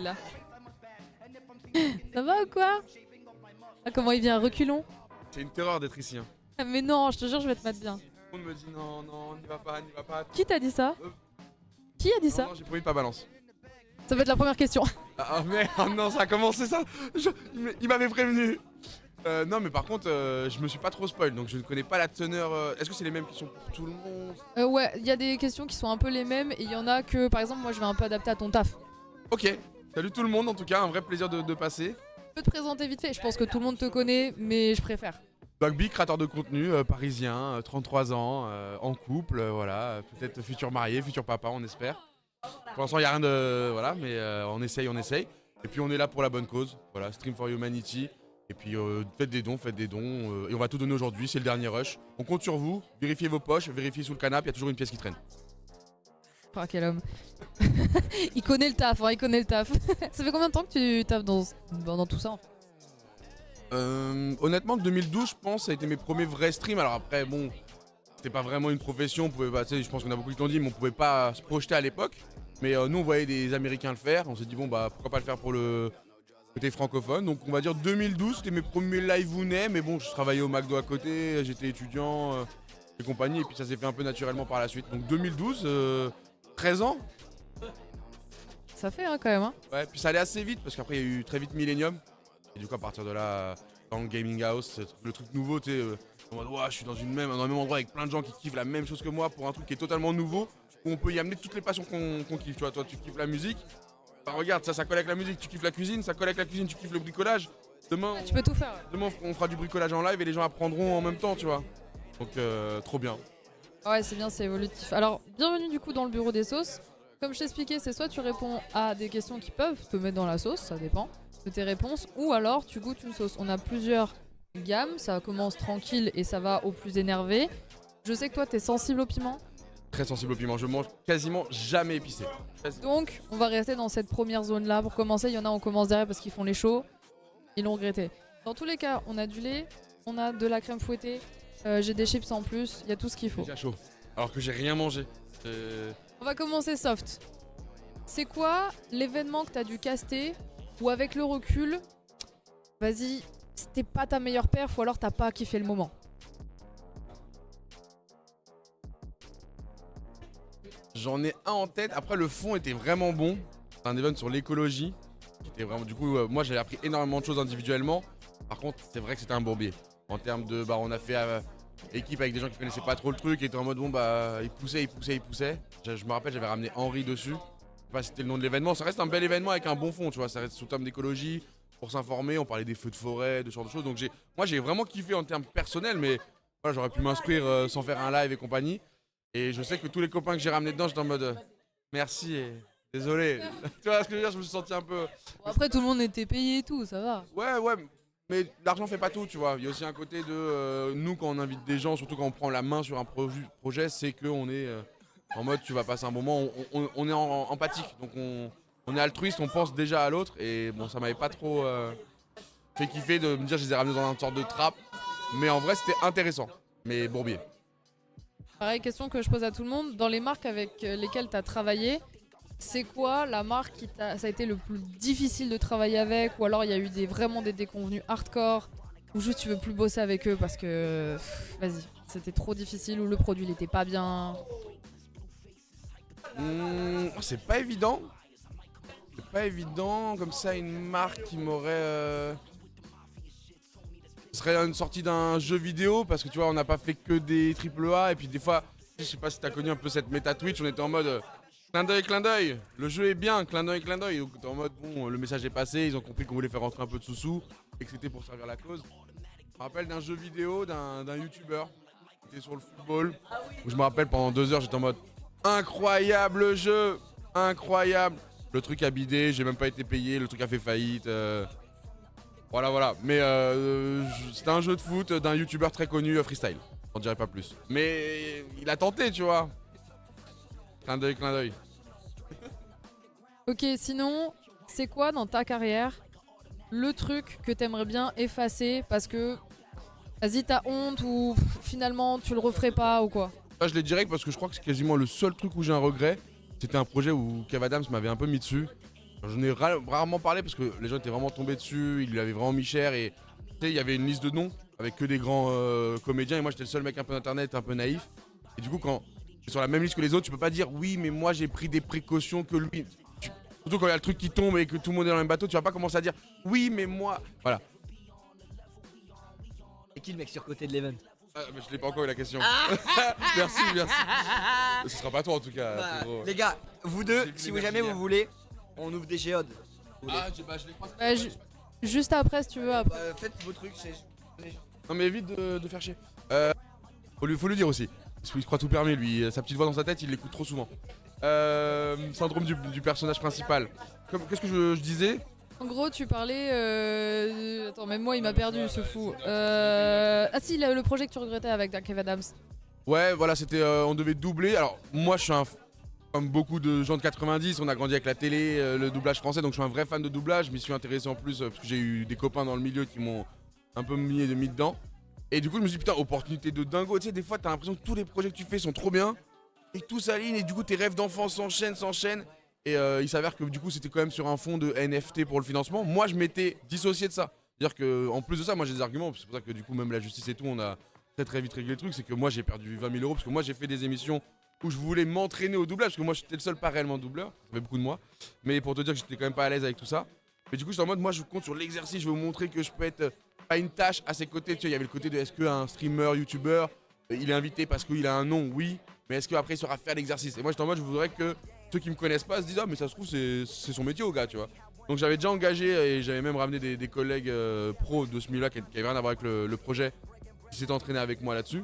là. Ça va ou quoi? Ah, comment il vient à reculons? C'est une terreur d'être ici. Hein. Ah, mais non, je te jure, je vais te mettre bien. Tout le monde me dit non, non, n'y va pas, n'y va pas. Qui t'a dit ça? Qui a dit Non, ça? non, j'ai promis pas balance. Ça va être la première question. Ah merde, non, ça a commencé ça. Il m'avait prévenu. Non, mais par contre, je me suis pas trop spoil, donc je ne connais pas la teneur. Est-ce que c'est les mêmes questions pour tout le monde? Ouais, il y a des questions qui sont un peu les mêmes et il y en a que, par exemple, moi je vais un peu adapter à ton taf. Ok, salut tout le monde en tout cas, un vrai plaisir de passer. Je peux te présenter vite fait, je pense que tout le monde te connaît, mais je préfère. Bugby, créateur de contenu, parisien, 33 ans, en couple, voilà, peut-être futur marié, futur papa, on espère. Pour l'instant, il n'y a rien de. Voilà, mais on essaye, on essaye. Et puis on est là pour la bonne cause, voilà, Stream for Humanity. Et puis faites des dons, et on va tout donner aujourd'hui, c'est le dernier rush. On compte sur vous, vérifiez vos poches, vérifiez sous le canapé, il y a toujours une pièce qui traîne. Oh, quel homme. Il connaît le taf, hein, il connaît le taf. Ça fait combien de temps que tu taffes dans tout ça en fait? Honnêtement, 2012, je pense, ça a été mes premiers vrais streams. Alors après, bon, c'était pas vraiment une profession, on pouvait pas, tu sais, je pense qu'on a beaucoup qui l'ont dit, mais on pouvait pas se projeter à l'époque. Mais nous, on voyait des Américains le faire, on s'est dit, bon, bah, pourquoi pas le faire pour le côté francophone. Donc, on va dire 2012, c'était mes premiers live Ounet, mais bon, je travaillais au McDo à côté, j'étais étudiant et compagnie, et puis ça s'est fait un peu naturellement par la suite. Donc, 2012, 13 ans. Ça fait hein, quand même. Hein. Ouais, puis ça allait assez vite, parce qu'après, il y a eu très vite Millennium. Et du coup, à partir de là, dans le gaming house, le truc nouveau, tu sais, en mode, ouais, je suis dans le même endroit avec plein de gens qui kiffent la même chose que moi pour un truc qui est totalement nouveau, où on peut y amener toutes les passions qu'on kiffe. Tu vois, toi, tu kiffes la musique, bah regarde, ça colle avec la musique, tu kiffes la cuisine, ça colle avec la cuisine, tu kiffes le bricolage. Demain, Tu peux tout faire. Ouais. demain, on fera du bricolage en live et les gens apprendront en même temps, tu vois. Donc, trop bien. Ouais, c'est bien, c'est évolutif. Alors, bienvenue du coup dans le bureau des sauces. Comme je t'expliquais, c'est soit tu réponds à des questions qui peuvent te mettre dans la sauce, ça dépend de tes réponses, ou alors tu goûtes une sauce. On a plusieurs gammes, ça commence tranquille et ça va au plus énervé. Je sais que toi, t'es sensible au piment. Très sensible au piment, je mange quasiment jamais épicé. Donc, on va rester dans cette première zone-là. Pour commencer, il y en a, on commence derrière parce qu'ils font les chauds. Ils l'ont regretté. Dans tous les cas, on a du lait, on a de la crème fouettée, j'ai des chips en plus, il y a tout ce qu'il faut. Déjà chaud, alors que j'ai rien mangé. On va commencer soft. C'est quoi l'événement que t'as dû caster ou avec le recul, vas-y, c'était pas ta meilleure perf ou alors t'as pas kiffé le moment? J'en ai un en tête. Après, le fond était vraiment bon. C'est un event sur l'écologie. Qui était vraiment. Du coup, moi, j'ai appris énormément de choses individuellement. Par contre, c'est vrai que c'était un bourbier. En termes de. Bah, on a fait équipe avec des gens qui connaissaient pas trop le truc. Et étaient en mode, bon, bah, ils poussaient. Je me rappelle, j'avais ramené Henri dessus. Je sais pas si c'était le nom de l'événement. Ça reste un bel événement avec un bon fond, tu vois. Ça reste sous thème d'écologie. Pour s'informer, on parlait des feux de forêt, de ce genre de choses. Donc, moi, j'ai vraiment kiffé en termes personnels. Mais voilà, j'aurais pu m'inscrire sans faire un live et compagnie. Et je sais que tous les copains que j'ai ramenés dedans, j'étais en mode merci et désolé. Tu vois ce que je veux dire, je me suis senti un peu. Bon, après, tout le monde était payé et tout, ça va. Ouais, mais l'argent fait pas tout, tu vois. Il y a aussi un côté de nous, quand on invite des gens, surtout quand on prend la main sur un projet, c'est qu'on est en mode tu vas passer un moment, on est empathique. Donc on est altruiste, on pense déjà à l'autre. Et bon, ça m'avait pas trop fait kiffer de me dire je les ai ramenés dans une sorte de trappe. Mais en vrai, c'était intéressant. Mais bourbier. Pareil, question que je pose à tout le monde. Dans les marques avec lesquelles tu as travaillé, c'est quoi la marque ça a été le plus difficile de travailler avec? Ou alors il y a eu vraiment des déconvenus hardcore? Ou juste tu veux plus bosser avec eux parce que, vas-y, c'était trop difficile ou le produit n'était pas bien? C'est pas évident. C'est pas évident. Comme ça, une marque qui m'aurait... Ce serait une sortie d'un jeu vidéo parce que tu vois on n'a pas fait que des triple A et puis des fois je sais pas si t'as connu un peu cette méta Twitch, on était en mode clin d'œil, le jeu est bien, clin d'œil, donc t'es en mode bon le message est passé, ils ont compris qu'on voulait faire rentrer un peu de sous-sous et que c'était pour servir la cause. Je me rappelle d'un jeu vidéo d'un youtubeur qui était sur le football où je me rappelle pendant 2 heures j'étais en mode incroyable jeu, incroyable, le truc a bidé, j'ai même pas été payé, le truc a fait faillite. Voilà. Mais c'était un jeu de foot d'un youtubeur très connu freestyle. On dirait pas plus. Mais il a tenté, tu vois. Clin d'œil. Ok, sinon, c'est quoi dans ta carrière le truc que t'aimerais bien effacer parce que, vas-y, t'as honte ou finalement tu le referais pas ou quoi? Là, je l'ai direct parce que je crois que c'est quasiment le seul truc où j'ai un regret. C'était un projet où Kev Adams m'avait un peu mis dessus. J'en ai rarement parlé parce que les gens étaient vraiment tombés dessus, ils lui avaient vraiment mis cher et tu sais, il y avait une liste de noms avec que des grands comédiens et moi j'étais le seul mec un peu d'internet, un peu naïf. Et du coup, quand tu es sur la même liste que les autres, tu peux pas dire oui, mais moi j'ai pris des précautions que lui. Surtout quand il y a le truc qui tombe et que tout le monde est dans le même bateau, tu vas pas commencer à dire oui, mais moi. Voilà. Et qui le mec surcoté de l'event? Mais je l'ai pas encore eu la question. Merci. Ce sera pas toi en tout cas. Bah, les gars, vous deux, si vous jamais vous voulez, on ouvre des géodes. Je les croise. Juste après, si tu veux. Après. Faites vos trucs, c'est. Non, mais évite de faire chier. Faut lui dire aussi. Parce qu'il se croit tout permis, lui. Sa petite voix dans sa tête, il l'écoute trop souvent. Syndrome du personnage principal. Qu'est-ce que je disais? En gros, tu parlais. Attends, même moi, il m'a perdu, ce fou. Ah, si, le projet que tu regrettais avec Kev Adams. Ouais, voilà, c'était. On devait doubler. Alors, moi, je suis comme beaucoup de gens de 90, on a grandi avec la télé, le doublage français, donc je suis un vrai fan de doublage. Je m'y suis intéressé en plus parce que j'ai eu des copains dans le milieu qui m'ont un peu mis dedans. Et du coup, je me suis dit, putain, opportunité de dingo. Tu sais, des fois, t'as l'impression que tous les projets que tu fais sont trop bien et que tout s'aligne et du coup, tes rêves d'enfant s'enchaînent. Et il s'avère que du coup, c'était quand même sur un fond de NFT pour le financement. Moi, je m'étais dissocié de ça. C'est-à-dire qu'en plus de ça, moi, j'ai des arguments. C'est pour ça que du coup, même la justice et tout, on a très vite réglé le truc. C'est que moi, j'ai perdu 20 000 euros parce que moi, j'ai fait des émissions où je voulais m'entraîner au doublage. Parce que moi, j'étais le seul pas réellement doubleur. Ça fait beaucoup de moi. Mais pour te dire que j'étais quand même pas à l'aise avec tout ça. Mais du coup, j'étais en mode, moi, je compte sur l'exercice. Je veux vous montrer que je peux être pas une tâche à ses côtés. Tu sais, il y avait le côté de est-ce qu'un streamer, youtubeur, il est invité parce qu'il a un nom, oui. Mais est-ce qu'après, il saura faire l'exercice? Et moi, j'étais en mode, je voudrais que ceux qui me connaissent pas se disent, ah, mais ça se trouve, c'est son métier au gars, tu vois. Donc, j'avais déjà engagé et j'avais même ramené des collègues pros de ce milieu-là qui avaient rien à voir avec le projet, qui s'étaient entraînés avec moi là-dessus.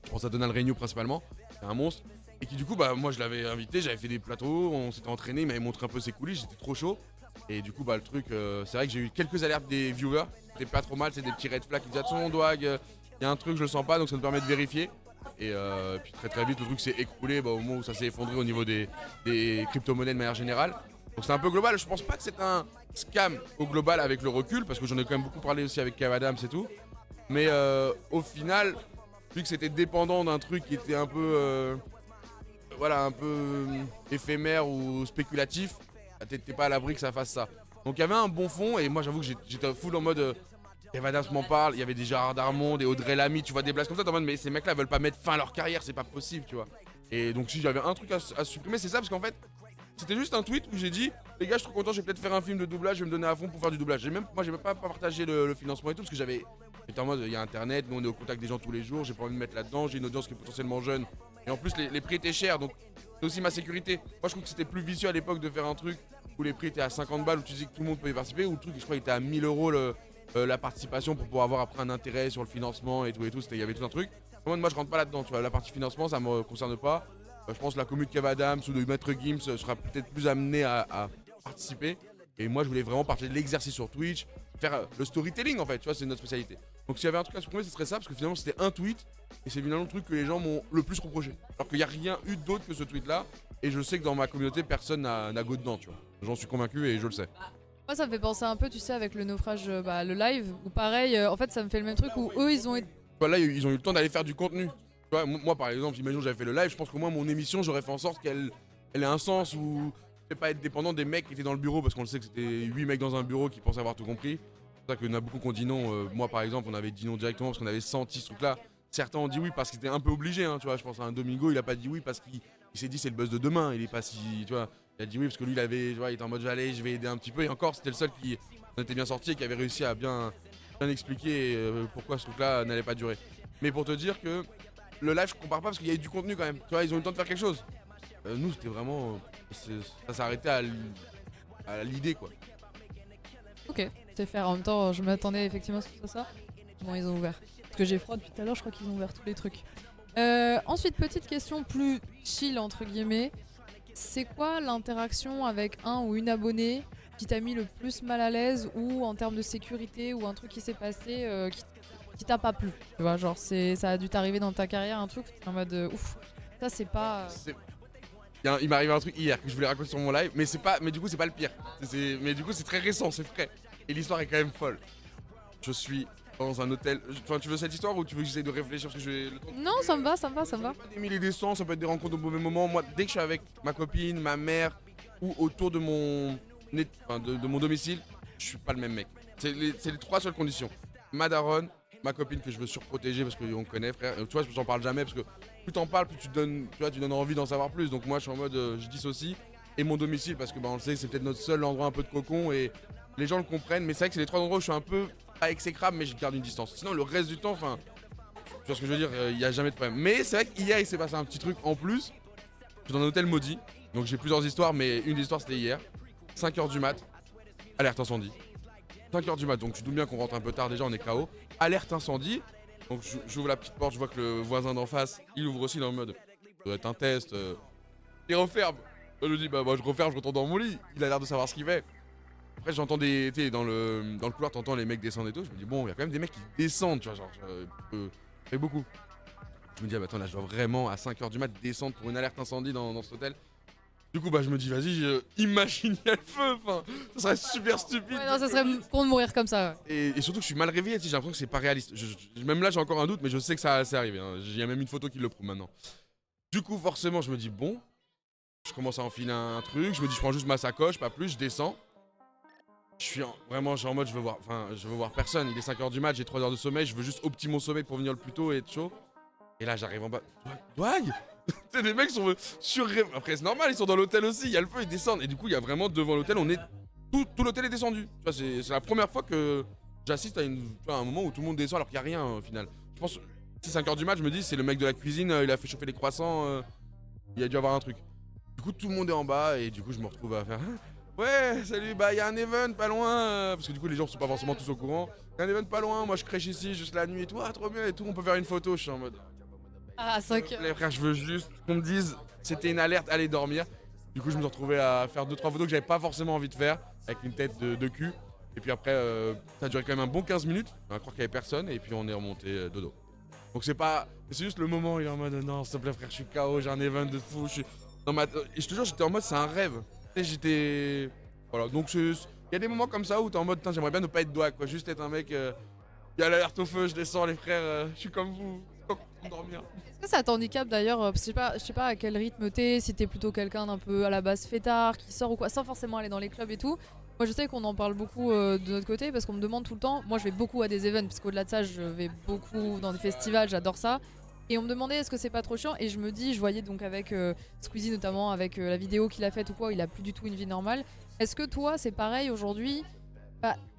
Je pense à Donald Reignoux principalement, c'est un monstre. Et qui, du coup, bah, moi, je l'avais invité, j'avais fait des plateaux, on s'était entraîné, il m'avait montré un peu ses coulisses, j'étais trop chaud. Et du coup, bah, le truc, c'est vrai que j'ai eu quelques alertes des viewers. C'était pas trop mal, c'est des petits red flags qui disaient attention, Dwag, il y a un truc, je le sens pas, donc ça me permet de vérifier. Et puis très vite, le truc s'est écroulé au moment où ça s'est effondré au niveau des crypto-monnaies de manière générale. Donc c'est un peu global. Je pense pas que c'est un scam au global avec le recul, parce que j'en ai quand même beaucoup parlé aussi avec Kev Adams et tout. Mais au final, vu que c'était dépendant d'un truc qui était un peu, un peu éphémère ou spéculatif, t'es pas à l'abri que ça fasse ça. Donc il y avait un bon fond et moi j'avoue que j'étais full en mode Kev Adams m'en parle, il y avait des Gérard Darmon, des Audrey Lamy, tu vois des blagues comme ça, t'es en mode mais ces mecs là veulent pas mettre fin à leur carrière, c'est pas possible, tu vois. Et donc si j'avais un truc à supprimer, c'est ça, parce qu'en fait c'était juste un tweet où j'ai dit les gars, je suis trop content, je vais peut-être faire un film de doublage, je vais me donner à fond pour faire du doublage. Moi j'ai même pas partagé le financement et tout, parce que j'étais en mode il y a internet, nous on est au contact des gens tous les jours, j'ai pas envie de mettre là-dedans, j'ai une audience qui est potentiellement jeune. Et en plus les prix étaient chers, donc c'est aussi ma sécurité. Moi je trouve que c'était plus vicieux à l'époque de faire un truc où les prix étaient à 50 balles, où tu dis que tout le monde peut y participer, ou le truc je crois il était à 1000 euros la participation pour pouvoir avoir après un intérêt sur le financement et tout, il y avait tout un truc. Moi je rentre pas là-dedans, tu vois, la partie financement ça me concerne pas. Je pense que la commune de Kev Adams ou de Maître Gims sera peut-être plus amenée à participer. Et moi je voulais vraiment partager l'exercice sur Twitch, faire le storytelling en fait, tu vois, c'est notre spécialité. Donc s'il y avait un truc à supprimer, ce serait ça, parce que finalement c'était un tweet, et c'est finalement le truc que les gens m'ont le plus reproché. Alors qu'il n'y a rien eu d'autre que ce tweet là, et je sais que dans ma communauté personne n'a go dedans, tu vois. J'en suis convaincu et je le sais. Moi, ça me fait penser un peu, tu sais, avec le naufrage, le live, où pareil, en fait, ça me fait le même truc où eux, ils ont été. Là, ils ont eu le temps d'aller faire du contenu. Tu vois, moi, par exemple, imagine j'avais fait le live, je pense que moi, mon émission, j'aurais fait en sorte qu'elle ait un sens où je ne pas être dépendant des mecs qui étaient dans le bureau, parce qu'on le sait que c'était 8 mecs dans un bureau qui pensaient avoir tout compris. C'est pour ça qu'il y en a beaucoup qui ont dit non. Moi, par exemple, on avait dit non directement parce qu'on avait senti ce truc-là. Certains ont dit oui parce qu'ils étaient un peu obligés, hein, tu vois. Je pense à un Domingo, il a pas dit oui parce qu'il s'est dit c'est le buzz de demain. Il est pas si, tu vois. Il a dit oui parce que lui, tu vois, il était en mode allez, je vais aider un petit peu. Et encore, c'était le seul qui en était bien sorti et qui avait réussi à bien expliquer pourquoi ce truc-là n'allait pas durer. Mais pour te dire que le live, je compare pas parce qu'il y a eu du contenu quand même. Tu vois, ils ont eu le temps de faire quelque chose. Nous, c'était vraiment, ça s'est arrêté à l'idée, quoi. Ok, c'est faire. En même temps, je m'attendais effectivement à ce que ce soit ça. Bon, ils ont ouvert. Parce que j'ai froid depuis tout à l'heure, je crois qu'ils ont ouvert tous les trucs. Ensuite, petite question plus chill, entre guillemets. C'est quoi l'interaction avec un ou une abonnée qui t'a mis le plus mal à l'aise, ou en termes de sécurité, ou un truc qui s'est passé qui t'a pas plu? Tu vois, genre, ça a dû t'arriver dans ta carrière, un truc, t'es en mode ouf, ça c'est pas. Il m'est arrivé un truc hier que je voulais raconter sur mon live, mais du coup c'est pas le pire. Mais du coup c'est très récent, c'est frais. Et l'histoire est quand même folle. Je suis dans un hôtel. Enfin, tu veux cette histoire ou tu veux que j'essaye de réfléchir parce que je vais le temps. Non, ça me va. Ça peut être des milliers et des cents, ça peut être des rencontres au mauvais moment. Moi, dès que je suis avec ma copine, ma mère ou autour de de mon domicile, je suis pas le même mec. C'est les 3 seules conditions. Ma daronne, ma copine que je veux surprotéger parce qu'on connaît, frère. Tu vois, j'en parle jamais parce que plus t'en parles, plus tu donnes envie d'en savoir plus. Donc moi, je suis en mode, je dissocie. Et mon domicile, parce que on le sait, c'est peut-être notre seul endroit un peu de cocon et les gens le comprennent. Mais c'est vrai que c'est les 3 endroits où je suis un peu pas exécrable, mais je garde une distance. Sinon, le reste du temps, enfin, tu vois ce que je veux dire, il n'y a jamais de problème. Mais c'est vrai qu'hier, il s'est passé un petit truc en plus. Je suis dans un hôtel maudit. Donc j'ai plusieurs histoires, mais une des histoires, c'était hier. 5h du mat, alerte incendie. 5h du mat, donc tu doutes bien qu'on rentre un peu tard, déjà on est KO. Alerte incendie. Donc j'ouvre la petite porte, je vois que le voisin d'en face, il ouvre aussi dans le mode. Ça doit être un test. Il referme. Je lui dis, bah moi je referme, je retourne dans mon lit. Il a l'air de savoir ce qu'il fait. Après j'entends tu sais, dans le couloir, t'entends les mecs descendre et tout. Je me dis, bon, il y a quand même des mecs qui descendent, tu vois, genre, ça fait beaucoup. Je me dis, ah bah attends, là je dois vraiment à 5h du mat descendre pour une alerte incendie dans cet hôtel. Du coup, bah je me dis, vas-y, imagine, il y a le feu, enfin, ça serait super stupide. Ouais, non, ça serait con de mourir comme ça. Et surtout que je suis mal réveillé, tu sais, j'ai l'impression que c'est pas réaliste. Même là, j'ai encore un doute, mais je sais que ça c'est arrivé. Hein. Il y a même une photo qui le prouve maintenant. Du coup, forcément, je me dis, bon, je commence à enfiler un truc, je me dis, je prends juste ma sacoche, pas plus, je descends. Vraiment, en mode, je veux voir personne. Il est 5h du mat, j'ai 3 heures de sommeil, je veux juste optimiser mon sommeil pour venir le plus tôt et être chaud. Et là, j'arrive en bas. Dwag. Tu sais, les mecs sont surrêvés. Après, c'est normal, ils sont dans l'hôtel aussi, il y a le feu, ils descendent. Et du coup, il y a vraiment devant l'hôtel, tout l'hôtel est descendu. Tu vois, c'est la première fois que j'assiste à un moment où tout le monde descend alors qu'il n'y a rien au final. Je pense, si 5h du mat, je me dis, c'est le mec de la cuisine, il a fait chauffer les croissants, il a dû avoir un truc. Du coup, tout le monde est en bas et du coup, je me retrouve à faire. Ouais, salut, bah il y a un event pas loin, parce que du coup les gens sont pas forcément tous au courant. Il y a un event pas loin, moi je crèche ici juste la nuit et tout, ah trop bien et tout, on peut faire une photo, je suis en mode. Ah, 5h. Les frères, je veux juste qu'on me dise, c'était une alerte, allez dormir. Du coup je me suis retrouvé à faire 2-3 photos que j'avais pas forcément envie de faire, avec une tête de cul. Et puis après, ça a duré quand même un bon 15 minutes, on va croire qu'il y avait personne, et puis on est remonté dodo. Donc c'est juste le moment, il est en mode, non s'il te plaît frère, je suis KO, j'ai un event de fou, et je te jure, j'étais en mode, c'est un rêve. J'étais. Voilà, donc il y a des moments comme ça où t'es en mode, j'aimerais bien ne pas être doigt, quoi. Juste être un mec, il y a l'alerte au feu, je descends, les frères, je suis comme vous, pour dormir. Est-ce que ça t'handicape d'ailleurs parce que je sais pas à quel rythme t'es, si t'es plutôt quelqu'un d'un peu à la base fêtard, qui sort ou quoi, sans forcément aller dans les clubs et tout. Moi je sais qu'on en parle beaucoup de notre côté parce qu'on me demande tout le temps. Moi je vais beaucoup à des events parce qu'au-delà de ça, je vais beaucoup dans des festivals, j'adore ça. Et on me demandait est-ce que c'est pas trop chiant et je me dis, je voyais donc avec Squeezie notamment, avec la vidéo qu'il a faite ou quoi, il a plus du tout une vie normale. Est-ce que toi c'est pareil aujourd'hui,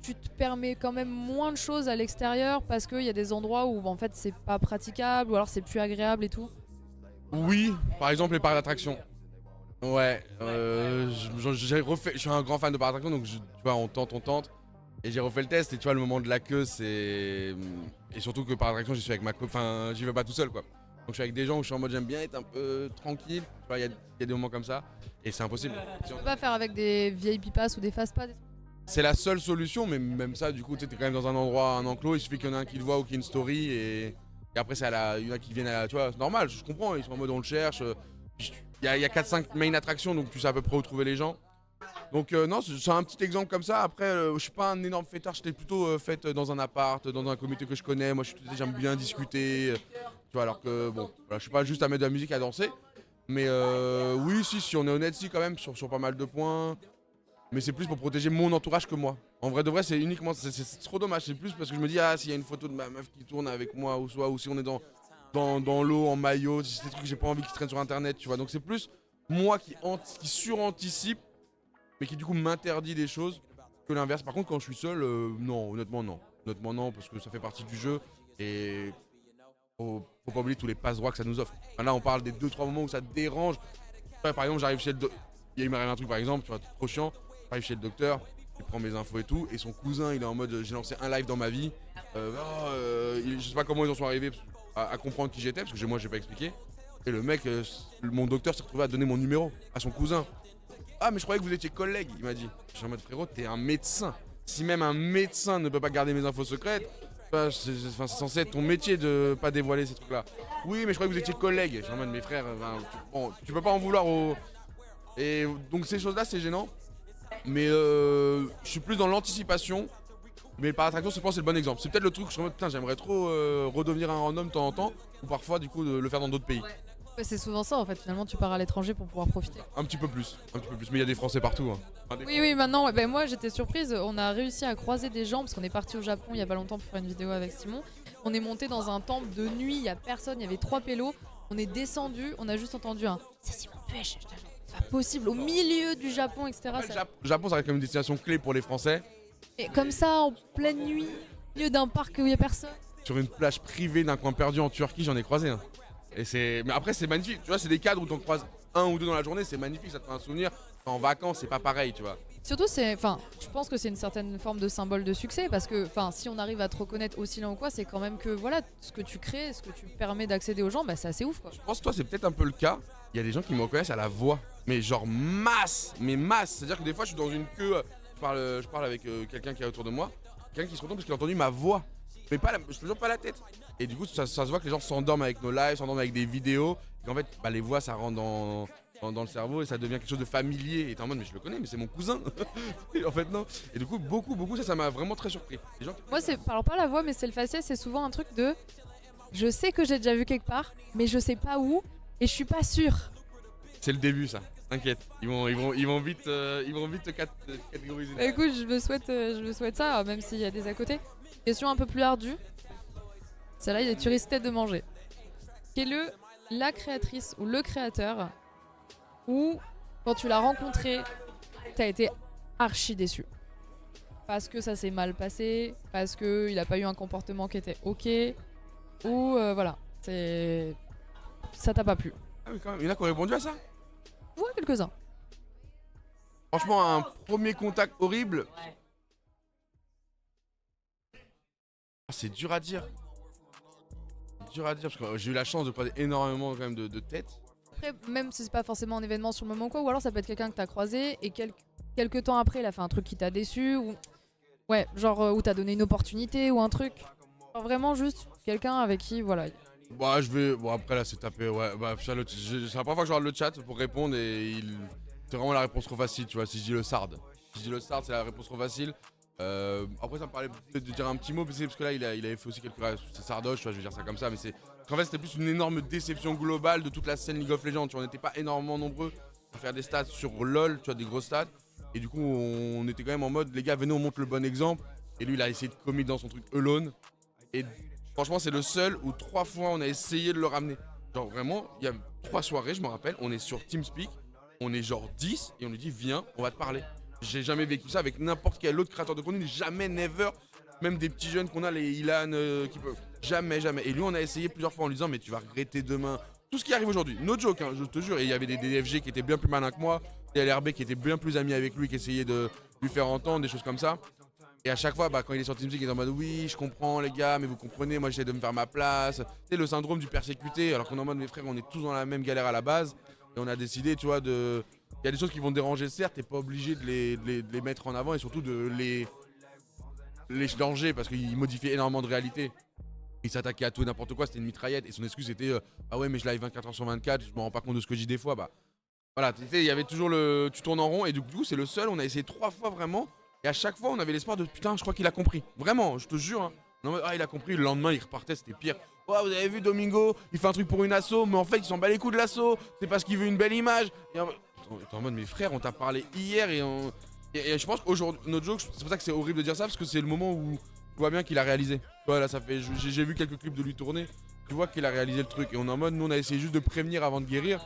tu te permets quand même moins de choses à l'extérieur parce qu'il y a des endroits où en fait c'est pas praticable ou alors c'est plus agréable et tout? Oui, par exemple les parcs d'attractions. Ouais, je suis un grand fan de parcs d'attractions donc tu vois, on tente. Et j'ai refait le test et tu vois le moment de la queue c'est... Et surtout que par attraction j'y suis avec ma copine, enfin j'y vais pas tout seul quoi. Donc je suis avec des gens où je suis en mode j'aime bien être un peu tranquille, tu vois il y a des moments comme ça et c'est impossible. Tu peux pas faire avec des VIP pass ou des fast pass? C'est la seule solution mais même ça du coup tu es quand même dans un endroit, un enclos, il suffit qu'il y en ait un qui le voit ou qu'il y ait une story et après il y en a qui viennent à tu vois, c'est normal, je comprends, ils sont en mode on le cherche. Il y a 4-5 main attractions donc tu sais à peu près où trouver les gens. Donc non, c'est un petit exemple comme ça. Après, je suis pas un énorme fêtard, j'étais plutôt fête dans un appart, dans un comité que je connais. Moi, j'aime bien discuter. Tu vois, alors que bon, voilà, je suis pas juste à mettre de la musique à danser. Mais oui, si on est honnête, si quand même, sur pas mal de points. Mais c'est plus pour protéger mon entourage que moi. En vrai de vrai, c'est uniquement, c'est trop dommage. C'est plus parce que je me dis, ah, s'il y a une photo de ma meuf qui tourne avec moi ou si on est dans l'eau, en maillot, c'est des trucs que j'ai pas envie qui traînent sur internet, tu vois. Donc c'est plus moi qui suranticipe mais qui du coup m'interdit des choses que l'inverse. Par contre, quand je suis seul, non, honnêtement non. Honnêtement non, parce que ça fait partie du jeu et faut pas oublier tous les passe-droits que ça nous offre. Enfin, là, on parle des 2-3 moments où ça te dérange. Ouais, par exemple, j'arrive chez le docteur, il m'arrive un truc par exemple, tu vois, trop chiant. J'arrive chez le docteur, il prend mes infos et tout, et son cousin, il est en mode, j'ai lancé un live dans ma vie. Je sais pas comment ils en sont arrivés à comprendre qui j'étais, parce que moi, j'ai pas expliqué. Et le mec, mon docteur s'est retrouvé à donner mon numéro à son cousin. Ah mais je croyais que vous étiez collègue, il m'a dit. Je suis en mode frérot, t'es un médecin. Si même un médecin ne peut pas garder mes infos secrètes, c'est censé être ton métier de pas dévoiler ces trucs là. Oui mais je croyais que vous étiez collègue. Je suis en mode mes frères, tu peux pas en vouloir au... Et donc ces choses là c'est gênant. Mais je suis plus dans l'anticipation. Mais par attraction je pense que c'est le bon exemple. C'est peut-être le truc, je suis en mode putain j'aimerais trop redevenir un random de temps en temps. Ou parfois du coup de le faire dans d'autres pays. Ouais, c'est souvent ça en fait, finalement tu pars à l'étranger pour pouvoir profiter. Un petit peu plus, mais il y a des Français partout. Hein. Enfin, Oui, maintenant, ouais, ben moi j'étais surprise, on a réussi à croiser des gens parce qu'on est parti au Japon il y a pas longtemps pour faire une vidéo avec Simon. On est monté dans un temple de nuit, il y a personne, il y avait 3 pélos. On est descendu, on a juste entendu un c'est Simon Puech, c'est pas possible, au milieu du Japon, etc. Le Japon, ça reste comme une destination clé pour les Français. Et comme ça, en pleine nuit, au milieu d'un parc où il y a personne. Sur une plage privée d'un coin perdu en Turquie, j'en ai croisé. Hein. Mais après, c'est magnifique. Tu vois, c'est des cadres où t'en croises un ou deux dans la journée, c'est magnifique, ça te fait un souvenir. En vacances, c'est pas pareil, tu vois. Surtout, je pense que c'est une certaine forme de symbole de succès parce que, si on arrive à te reconnaître aussi là ou quoi, c'est quand même que voilà, ce que tu crées, ce que tu permets d'accéder aux gens, bah c'est assez ouf quoi. Je pense que toi, c'est peut-être un peu le cas. Il y a des gens qui me reconnaissent à la voix, mais genre masse. C'est-à-dire que des fois, je suis dans une queue, je parle avec quelqu'un qui est autour de moi, quelqu'un qui se retourne parce qu'il a entendu ma voix, mais je te jure pas la tête. Et du coup, ça se voit que les gens s'endorment avec nos lives, s'endorment avec des vidéos, et qu'en fait, les voix, ça rentre dans le cerveau et ça devient quelque chose de familier. Et t'es en mode mais je le connais, mais c'est mon cousin. Et en fait non. Et du coup beaucoup ça m'a vraiment très surpris. Les gens Moi c'est alors pas la voix mais c'est le faciès, c'est souvent un truc de je sais que j'ai déjà vu quelque part mais je sais pas où et je suis pas sûre. C'est le début ça. T'inquiète, ils vont vite te catégoriser. Bah, écoute, je me souhaite ça même s'il y a des à côté. Question un peu plus ardue. Celle-là, tu risques peut-être de manger. Quelle est la créatrice ou le créateur où, quand tu l'as rencontré, t'as été archi déçu. Parce que ça s'est mal passé, parce qu'il a pas eu un comportement qui était ok, ou voilà, ça t'a pas plu. Ah oui quand même, il y en a qui ont répondu à ça. Ouais, quelques-uns. Franchement, un premier contact horrible. C'est dur à dire. Parce que j'ai eu la chance de croiser énormément quand même de têtes. Après, même si c'est pas forcément un événement sur le moment quoi, ou alors ça peut être quelqu'un que t'as croisé et quelques temps après il a fait un truc qui t'a déçu, ou ouais, genre où t'as donné une opportunité ou un truc. Genre vraiment juste quelqu'un avec qui, voilà. Bah bon après là c'est tapé, ouais, c'est la première fois que je regarde le chat pour répondre et c'est vraiment la réponse trop facile, tu vois, si je dis le Sard. Si je dis le Sard c'est la réponse trop facile. Après ça me parlait peut-être de dire un petit mot parce que là il avait fait aussi quelques c'est Sardoche, tu vois, je vais dire ça comme ça, mais en fait c'était plus une énorme déception globale de toute la scène League of Legends, tu vois, on n'était pas énormément nombreux à faire des stats sur LoL, tu vois, des gros stats, et du coup on était quand même en mode les gars venez on montre le bon exemple, et lui il a essayé de commit dans son truc alone, et franchement c'est le seul où 3 fois on a essayé de le ramener, genre vraiment il y a 3 soirées je me rappelle, on est sur TeamSpeak, on est genre 10 et on lui dit viens on va te parler. J'ai jamais vécu ça avec n'importe quel autre créateur de contenu, jamais, never. Même des petits jeunes qu'on a, les Ilan, qui peuvent. Jamais. Et lui, on a essayé plusieurs fois en lui disant, mais tu vas regretter demain. Tout ce qui arrive aujourd'hui, no joke, hein, je te jure. Et il y avait des DFG qui étaient bien plus malins que moi, des LRB qui étaient bien plus amis avec lui, qui essayaient de lui faire entendre, des choses comme ça. Et à chaque fois, quand il est sur TeamSpeak, il est en mode, oui, je comprends les gars, mais vous comprenez, moi j'essaie de me faire ma place. C'est le syndrome du persécuté, alors qu'on est en mode, mes frères, on est tous dans la même galère à la base. Et on a décidé, tu vois, il y a des choses qui vont te déranger, certes, t'es pas obligé de les mettre en avant et surtout de les changer parce qu'ils modifiaient énormément de réalité. Ils s'attaquaient à tout et n'importe quoi, c'était une mitraillette et son excuse était ah ouais, mais je live 24h sur 24, je me rends pas compte de ce que je dis des fois. Bah voilà, il y avait toujours tu tournes en rond et du coup, c'est le seul, on a essayé 3 fois vraiment et à chaque fois, on avait l'espoir de putain, je crois qu'il a compris. Vraiment, je te jure. Hein. Non, il a compris, le lendemain, il repartait, c'était pire. Oh, vous avez vu Domingo, il fait un truc pour une asso, mais en fait, il s'en bat les coups de l'asso, c'est parce qu'il veut une belle image. Et t'es en mode, mes frères, on t'a parlé hier et je pense qu'aujourd'hui, notre joke, c'est pour ça que c'est horrible de dire ça, parce que c'est le moment où tu vois bien qu'il a réalisé. Voilà, ça fait, j'ai vu quelques clips de lui tourner, tu vois qu'il a réalisé le truc. Et on est en mode, nous on a essayé juste de prévenir avant de guérir.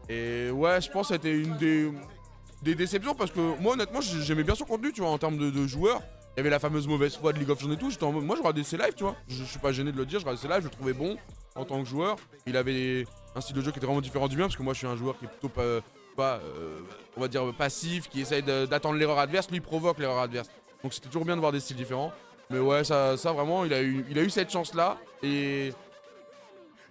Et ouais, je pense que c'était une des déceptions, parce que moi honnêtement, j'aimais bien son contenu, tu vois, en termes de joueurs. Il y avait la fameuse mauvaise foi de League of Legends et tout, j'étais en mode, moi je regardais ses lives, tu vois. Je suis pas gêné de le dire, je regardais ses lives, je le trouvais bon en tant que joueur. Il avait un style de jeu qui était vraiment différent du mien, parce que moi je suis un joueur qui est plutôt on va dire passif, qui essaye d'attendre l'erreur adverse, lui il provoque l'erreur adverse. Donc c'était toujours bien de voir des styles différents. Mais ouais, ça vraiment, il a eu cette chance là et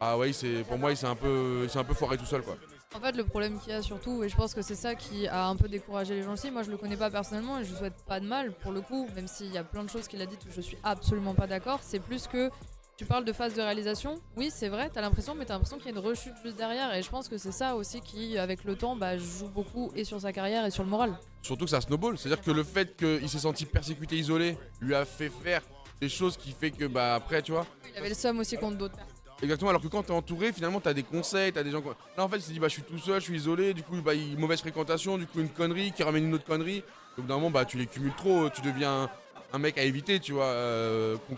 ah ouais, pour moi il s'est un peu foiré tout seul quoi. En fait, le problème qu'il y a surtout, et je pense que c'est ça qui a un peu découragé les gens aussi, moi je le connais pas personnellement et je lui souhaite pas de mal pour le coup, même s'il y a plein de choses qu'il a dites où je suis absolument pas d'accord, c'est plus que tu parles de phase de réalisation, oui c'est vrai, t'as l'impression, mais t'as l'impression qu'il y a une rechute juste derrière et je pense que c'est ça aussi qui, avec le temps, joue beaucoup et sur sa carrière et sur le moral. Surtout que ça snowball, c'est-à-dire que le fait qu'il s'est senti persécuté, isolé, lui a fait faire des choses qui fait que après tu vois. Il avait le seum aussi contre d'autres. Exactement, alors que quand t'es entouré, finalement t'as des conseils, t'as des gens. Là en fait il s'est dit bah je suis tout seul, je suis isolé, du coup bah mauvaise fréquentation, du coup une connerie qui ramène une autre connerie. Donc d'un moment bah tu les cumules trop, tu deviens un mec à éviter, tu vois.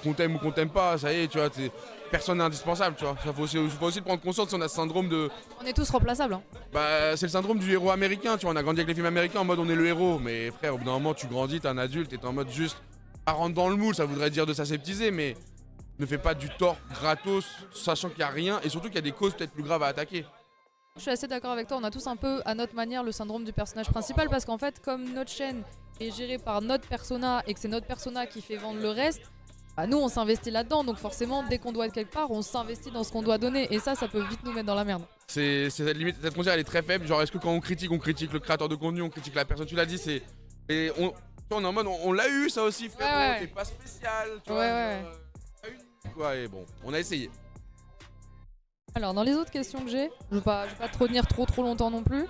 Qu'on t'aime ou qu'on t'aime pas, ça y est, tu vois, personne n'est indispensable, tu vois. Ça faut aussi prendre conscience, on a ce syndrome de. On est tous remplaçables. Hein. Bah c'est le syndrome du héros américain, tu vois, on a grandi avec les films américains en mode on est le héros, mais frère au bout d'un moment tu grandis, t'es un adulte, t'es en mode juste à rentrer dans le moule, ça voudrait dire de s'aseptiser, mais ne fais pas du tort gratos, sachant qu'il n'y a rien et surtout qu'il y a des causes peut-être plus graves à attaquer. Je suis assez d'accord avec toi, on a tous un peu à notre manière le syndrome du personnage principal parce qu'en fait comme notre chaîne est gérée par notre persona et que c'est notre persona qui fait vendre le reste, bah nous on s'investit là-dedans donc forcément dès qu'on doit être quelque part on s'investit dans ce qu'on doit donner et ça peut vite nous mettre dans la merde. C'est cette limite, cette frontière elle est très faible, genre est-ce que quand on critique le créateur de contenu, on critique la personne, tu l'as dit, c'est... Et on est en mode on l'a eu ça aussi frère, t'es pas spécial, tu vois. Ouais, et bon, on a essayé. Alors, dans les autres questions que j'ai, je vais pas te retenir trop longtemps non plus.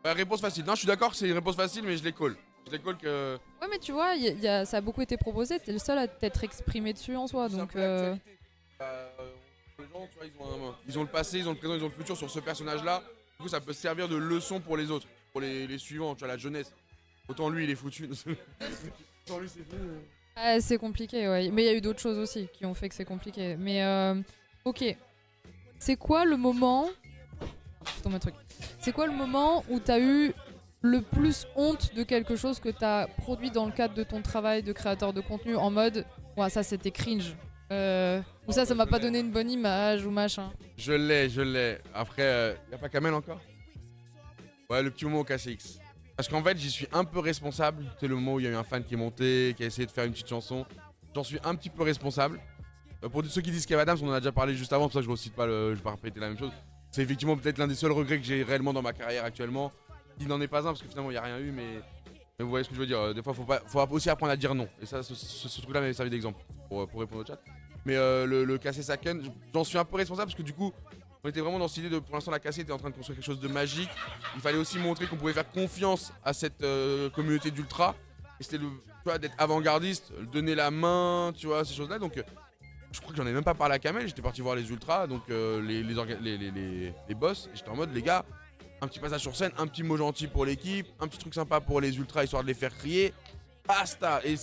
Réponse facile. Non, je suis d'accord, c'est une réponse facile, mais je les colle. Je les colle que. Ouais, mais tu vois, ça a beaucoup été proposé, t'es le seul à t'être exprimé dessus en soi, donc. Les gens, tu vois, ils ont le passé, ils ont le présent, ils ont le futur sur ce personnage-là. Du coup, ça peut servir de leçon pour les autres, pour les suivants, tu vois, la jeunesse. Autant lui, il est foutu. Autant lui, c'est fini. C'est compliqué, ouais. Mais il y a eu d'autres choses aussi qui ont fait que c'est compliqué. Mais ok. C'est quoi le moment... Je tombe un truc. C'est quoi le moment où t'as eu le plus honte de quelque chose que t'as produit dans le cadre de ton travail de créateur de contenu en mode ouais, ça c'était cringe ou ça m'a pas donné une bonne image ou machin. Je l'ai. Après, y a pas Kamel encore? Ouais, le petit moment au KCX. Parce qu'en fait, j'y suis un peu responsable. C'est le moment où il y a eu un fan qui est monté, qui a essayé de faire une petite chanson. J'en suis un petit peu responsable. Pour ceux qui disent Kev Adams, on en a déjà parlé juste avant, pour ça je ne recite pas, je vais pas répéter la même chose. C'est effectivement peut-être l'un des seuls regrets que j'ai réellement dans ma carrière actuellement. Il n'en est pas un parce que finalement il n'y a rien eu, mais vous voyez ce que je veux dire. Des fois, faut aussi apprendre à dire non. Et ça, ce truc-là m'avait servi d'exemple pour répondre au chat. Mais le Cassé Saken, j'en suis un peu responsable parce que du coup, on était vraiment dans cette idée de, pour l'instant, la Cassé était en train de construire quelque chose de magique. Il fallait aussi montrer qu'on pouvait faire confiance à cette communauté d'ultra. Et c'était d'être avant-gardiste, donner la main, tu vois, ces choses-là. Donc, je crois que j'en ai même pas parlé à Kamel. J'étais parti voir les ultras, donc les boss. Et j'étais en mode, les gars, un petit passage sur scène, un petit mot gentil pour l'équipe, un petit truc sympa pour les ultras histoire de les faire crier. Basta. Et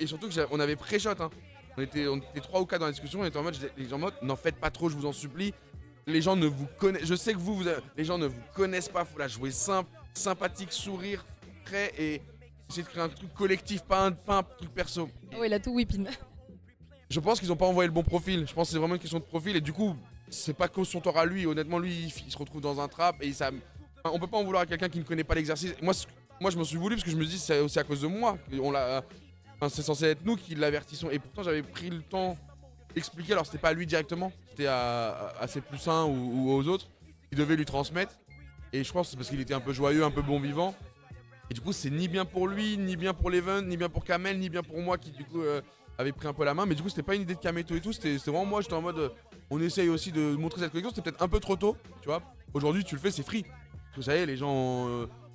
surtout qu'on avait pré-shot. Hein. On était 3 ou 4 dans la discussion. On était en mode, n'en faites pas trop, je vous en supplie. Les gens ne vous connaissent. Je sais que les gens ne vous connaissent pas. Faut la jouer simple, sympathique, sourire, frais et essayer de créer un truc collectif, pas un truc perso. Oh, il a tout whippin. Je pense qu'ils ont pas envoyé le bon profil. Je pense que c'est vraiment une question de profil et du coup, c'est pas que son tort à lui. Honnêtement, lui, il se retrouve dans un trap et ça. On peut pas en vouloir à quelqu'un qui ne connaît pas l'exercice. Moi, je m'en suis voulu parce que je me dis c'est aussi à cause de moi. C'est censé être nous qui l'avertissons et pourtant j'avais pris le temps d'expliquer. Alors c'était pas à lui directement, c'était à ses plus uns ou aux autres qui devaient lui transmettre. Et je pense que c'est parce qu'il était un peu joyeux, un peu bon vivant. Et du coup, c'est ni bien pour lui, ni bien pour l'event, ni bien pour Kamel, ni bien pour moi qui du coup avait pris un peu la main. Mais du coup, c'était pas une idée de Kameto et tout. C'était vraiment moi. J'étais en mode, on essaye aussi de montrer cette collection. C'était peut-être un peu trop tôt, tu vois. Aujourd'hui, tu le fais, c'est free. Vous savez, les gens.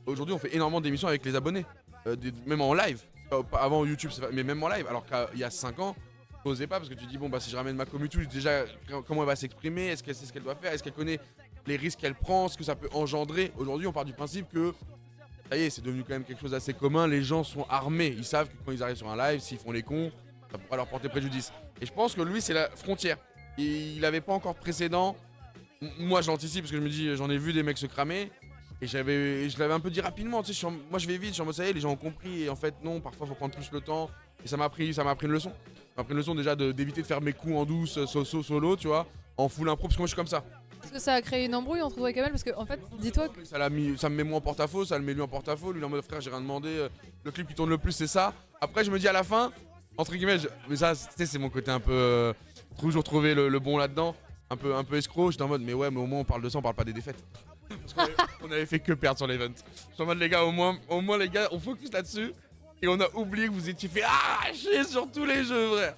Aujourd'hui, on fait énormément d'émissions avec les abonnés, même en live. Avant YouTube, mais même en live. Alors qu'il y a 5 ans, je n'osais pas parce que tu dis bon bah si je ramène ma communauté, déjà comment elle va s'exprimer, est-ce qu'elle sait ce qu'elle doit faire, est-ce qu'elle connaît les risques qu'elle prend, ce que ça peut engendrer. Aujourd'hui, on part du principe que ça y est, c'est devenu quand même quelque chose d'assez commun. Les gens sont armés, ils savent que quand ils arrivent sur un live, s'ils font les cons, ça pourra leur porter préjudice. Et je pense que lui, c'est la frontière. Et il n'avait pas encore de précédent. Moi, je l'anticipe parce que je me dis, j'en ai vu des mecs se cramer. Et je l'avais un peu dit rapidement, tu sais, moi je vais vite, je suis en mode ça y est, les gens ont compris. Et en fait, non, parfois, faut prendre plus le temps. Et ça m'a appris une leçon. Ça m'a appris une leçon déjà d'éviter de faire mes coups en douce, solo, tu vois, en full impro, parce que moi je suis comme ça. Est-ce que ça a créé une embrouille entre toi et Kamel? Parce que, en fait, dis-toi que. Ça me met moi en porte-à-faux, ça le met lui en porte-à-faux. Lui, il est en mode frère, j'ai rien demandé. Le clip qui tourne le plus, c'est ça. Après, je me dis à la fin, entre guillemets, mais ça, tu sais, c'est mon côté un peu. Toujours trouver le bon là-dedans. Un peu escroc. J'étais en mode, mais ouais, mais au moins on parle de ça, on parle pas des défaites. Parce qu'on avait fait que perdre sur l'event. Je suis en mode, les gars, au moins, les gars, on focus là-dessus. Et on a oublié que vous étiez fait arracher sur tous les jeux, frère.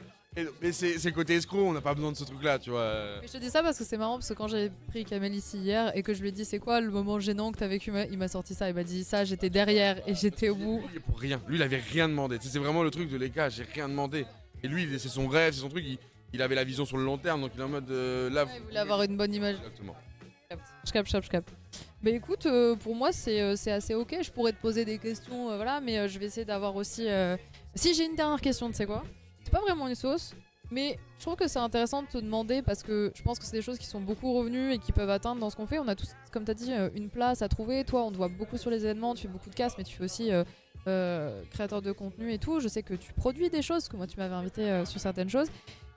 Mais c'est le côté escroc, on n'a pas besoin de ce truc-là, tu vois. Mais je te dis ça parce que c'est marrant, parce que quand j'ai pris Kamel ici hier et que je lui ai dit c'est quoi le moment gênant que t'as vécu, il m'a sorti ça, il m'a dit ça, j'étais derrière et j'étais au bout. Lui, pour rien. Lui, il avait rien demandé. C'est vraiment le truc de les gars, j'ai rien demandé. Et lui, c'est son rêve, c'est son truc. il avait la vision sur le long terme, donc il est en mode là. Ouais, il voulait avoir une bonne image. Exactement. Je capte. Bah écoute, pour moi c'est assez ok. Je pourrais te poser des questions, voilà, mais je vais essayer d'avoir aussi. Si j'ai une dernière question, tu sais quoi? C'est pas vraiment une sauce, mais je trouve que c'est intéressant de te demander parce que je pense que c'est des choses qui sont beaucoup revenues et qui peuvent atteindre dans ce qu'on fait. On a tous, comme t'as dit, une place à trouver. Toi, on te voit beaucoup sur les événements, tu fais beaucoup de casse, mais tu fais aussi créateur de contenu et tout. Je sais que tu produis des choses, que moi tu m'avais invité sur certaines choses.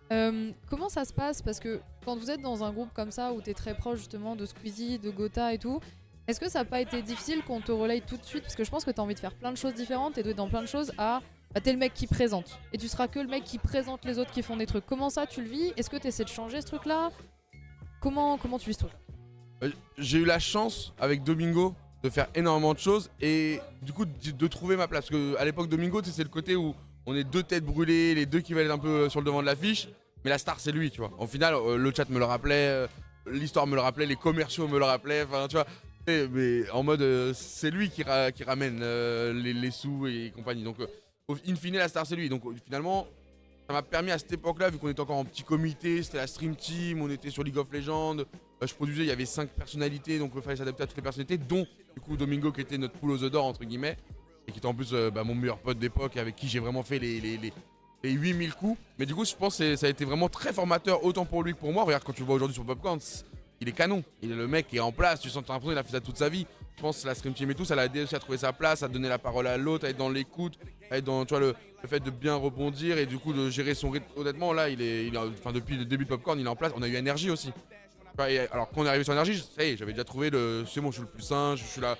Comment ça se passe? Parce que quand vous êtes dans un groupe comme ça où t'es très proche justement de Squeezie, de Gotha et tout, est-ce que ça n'a pas été difficile qu'on te relaye tout de suite? Parce que je pense que t'as envie de faire plein de choses différentes et d'être dans plein de choses à bah, t'es le mec qui présente. Et tu seras que le mec qui présente les autres qui font des trucs. Comment ça tu le vis? Est-ce que t'essaies de changer ce truc là? Comment tu vis ce truc? J'ai eu la chance avec Domingo de faire énormément de choses et du coup de trouver ma place. Parce qu'à l'époque Domingo, c'est le côté où on est deux têtes brûlées, les deux qui veulent être un peu sur le devant de l'affiche. Mais la star c'est lui, tu vois. Au final, le chat me le rappelait, l'histoire me le rappelait, les commerciaux me le rappelaient, enfin tu vois. Mais en mode c'est lui qui ramène les sous et compagnie. Donc in fine la star c'est lui. Donc finalement ça m'a permis à cette époque-là, vu qu'on était encore en petit comité, c'était la Stream Team, on était sur League of Legends, je produisais, il y avait 5 personnalités, donc il fallait s'adapter à toutes les personnalités, dont du coup Domingo qui était notre poule aux œufs d'or entre guillemets, et qui était en plus mon meilleur pote d'époque, avec qui j'ai vraiment fait les 8000 coups. Mais du coup je pense que ça a été vraiment très formateur, autant pour lui que pour moi. Regarde, quand tu le vois aujourd'hui sur Popcorn, il est canon, il est le mec qui est en place, tu sens que t'as l'impression qu'il a fait ça toute sa vie. Je pense que la Stream Team et tout, ça l'a aidé aussi à trouver sa place, à donner la parole à l'autre, à être dans l'écoute, à être dans tu vois, le fait de bien rebondir et du coup de gérer son rythme. Honnêtement, là, enfin, depuis le début de Popcorn, il est en place. On a eu énergie aussi. Et alors quand on est arrivé sur énergie, ça y est, j'avais déjà trouvé c'est bon, je suis le plus sain, je suis là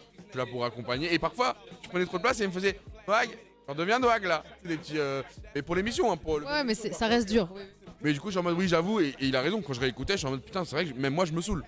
pour accompagner. Et parfois, je prenais trop de place et il me faisait Doag, j'en deviens Doag là. C'est des petits. Mais pour l'émission, hein, Ouais, mais ça reste dur. Mais du coup, je suis en mode oui, j'avoue, et il a raison. Quand je réécoutais, je suis en mode putain, c'est vrai que même moi, je me saoule.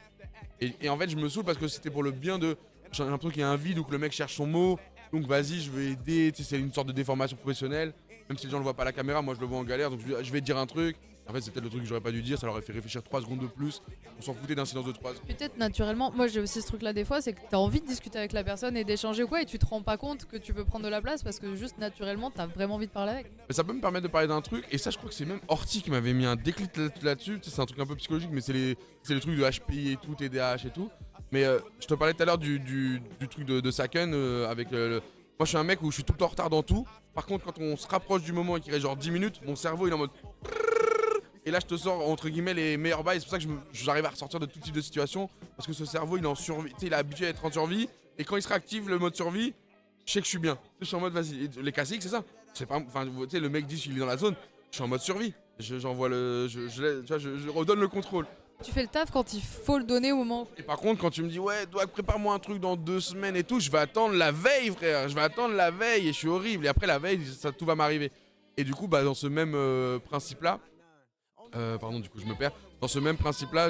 Et en fait, je me saoule parce que c'était pour le bien de. J'ai l'impression qu'il y a un vide où que le mec cherche son mot. Donc vas-y, je vais aider. Tu sais, c'est une sorte de déformation professionnelle. Même si les gens le voient pas à la caméra, moi je le vois en galère. Donc je vais dire un truc. En fait, c'est peut-être le truc que j'aurais pas dû dire. Ça leur aurait fait réfléchir 3 secondes de plus. On s'en foutait d'un silence de 3 secondes. Peut-être naturellement. Moi, j'ai aussi ce truc là des fois, c'est que t'as envie de discuter avec la personne et d'échanger ou quoi, et tu te rends pas compte que tu peux prendre de la place parce que juste naturellement, t'as vraiment envie de parler avec. Mais ça peut me permettre de parler d'un truc. Et ça, je crois que c'est même Horty qui m'avait mis un déclic là-dessus. Tu sais, c'est un truc un peu psychologique, mais c'est le truc de HPI et tout, TDAH et tout. Mais je te parlais tout à l'heure du truc de Saken avec moi je suis un mec où je suis tout le temps en retard dans tout. Par contre quand on se rapproche du moment et qu'il reste genre 10 minutes, mon cerveau il est en mode et là je te sors entre guillemets les meilleurs bails. C'est pour ça que j'arrive à ressortir de tout type de situation. Parce que ce cerveau il est en survie, tu sais, il est habitué à être en survie. Et quand il se réactive le mode survie, je sais que je suis bien. Je suis en mode vas-y. Et les classiques c'est ça. C'est pas, enfin tu sais, le mec dit qu'il est dans la zone, je suis en mode survie. J'envoie je redonne le contrôle. Tu fais le taf quand il faut le donner au moment. Et par contre, quand tu me dis, ouais, Doig, prépare-moi un truc dans 2 semaines et tout, je vais attendre la veille, frère. Je vais attendre la veille et je suis horrible. Et après la veille, tout va m'arriver. Et du coup, bah, dans ce même principe-là, pardon, du coup, je me perds. Dans ce même principe-là,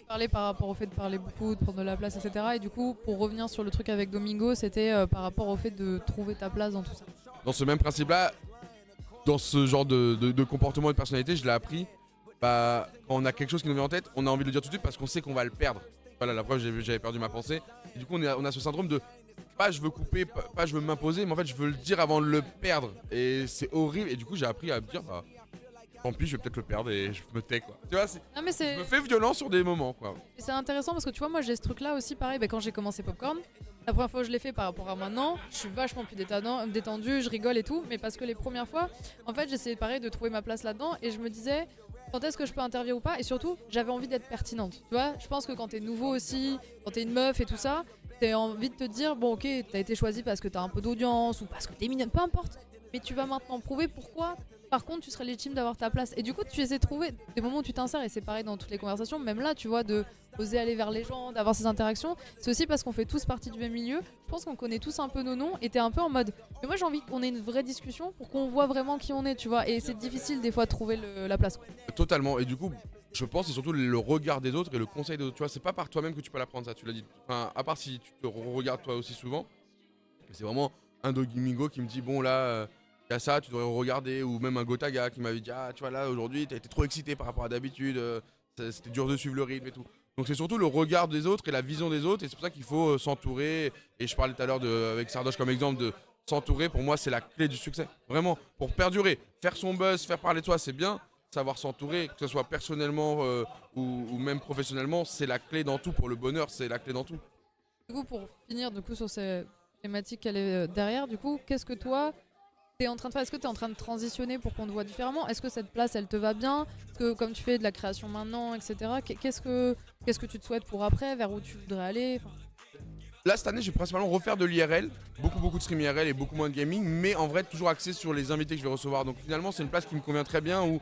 Parler par rapport au fait de parler beaucoup, de prendre de la place, etc. Et du coup, pour revenir sur le truc avec Domingo, c'était par rapport au fait de trouver ta place dans tout ça. Dans ce même principe-là, dans ce genre de comportement et de personnalité, je l'ai appris. Bah, quand on a quelque chose qui nous vient en tête, on a envie de le dire tout de suite parce qu'on sait qu'on va le perdre. Voilà, la preuve, j'avais perdu ma pensée. Et du coup, on a ce syndrome de pas je veux couper, pas je veux m'imposer, mais en fait, je veux le dire avant de le perdre. Et c'est horrible. Et du coup, j'ai appris à me dire, bah, tant pis, je vais peut-être le perdre et je me tais, quoi. Tu vois, Non, mais je me fais violent sur des moments, quoi. c'est intéressant parce que tu vois, moi j'ai ce truc là aussi, pareil, bah, quand j'ai commencé Popcorn, la première fois que je l'ai fait par rapport à maintenant, je suis vachement plus détendue, je rigole et tout, mais parce que les premières fois, en fait, j'essayais pareil de trouver ma place là-dedans et je me disais quand est-ce que je peux intervenir ou pas, et surtout, j'avais envie d'être pertinente. Tu vois, je pense que quand t'es nouveau aussi, quand t'es une meuf et tout ça, t'as envie de te dire, bon ok, t'as été choisi parce que t'as un peu d'audience ou parce que t'es mignonne, peu importe, mais tu vas maintenant prouver pourquoi. Par contre, tu serais légitime d'avoir ta place. Et du coup, tu essaies de trouver des moments où tu t'insères, et c'est pareil dans toutes les conversations, même là, tu vois, de oser aller vers les gens, d'avoir ces interactions. C'est aussi parce qu'on fait tous partie du même milieu. Je pense qu'on connaît tous un peu nos noms, et t'es un peu en mode. Mais moi, j'ai envie qu'on ait une vraie discussion pour qu'on voit vraiment qui on est, tu vois. Et c'est difficile des fois de trouver la place. Totalement. Et du coup, je pense c'est surtout le regard des autres et le conseil des autres. Tu vois, c'est pas par toi-même que tu peux l'apprendre, ça, tu l'as dit. Enfin, à part si tu te regardes toi aussi souvent. C'est vraiment un Domingo qui me dit, bon là. Y a ça, tu devrais regarder, ou même un Gotaga qui m'avait dit ah tu vois là aujourd'hui t'as été trop excité par rapport à d'habitude, c'était dur de suivre le rythme et tout. Donc c'est surtout le regard des autres et la vision des autres, et c'est pour ça qu'il faut s'entourer. Et je parlais tout à l'heure avec Sardoche comme exemple de s'entourer. Pour moi c'est la clé du succès, vraiment, pour perdurer. Faire son buzz, faire parler de soi c'est bien, savoir s'entourer, que ce soit personnellement ou même professionnellement, c'est la clé dans tout. Pour le bonheur, c'est la clé dans tout. Du coup, pour finir sur cette thématique qu'elle est derrière, du coup, qu'est-ce que toi, t'es en train de faire? Est-ce que t'es en train de transitionner pour qu'on te voit différemment? Est-ce que cette place, elle te va bien? Est-ce que comme tu fais de la création maintenant, etc., qu'est-ce que tu te souhaites pour après? Vers où tu voudrais aller? Là, cette année, je vais principalement refaire de l'IRL, beaucoup de stream IRL et beaucoup moins de gaming, mais en vrai, toujours axé sur les invités que je vais recevoir. Donc finalement, c'est une place qui me convient très bien, où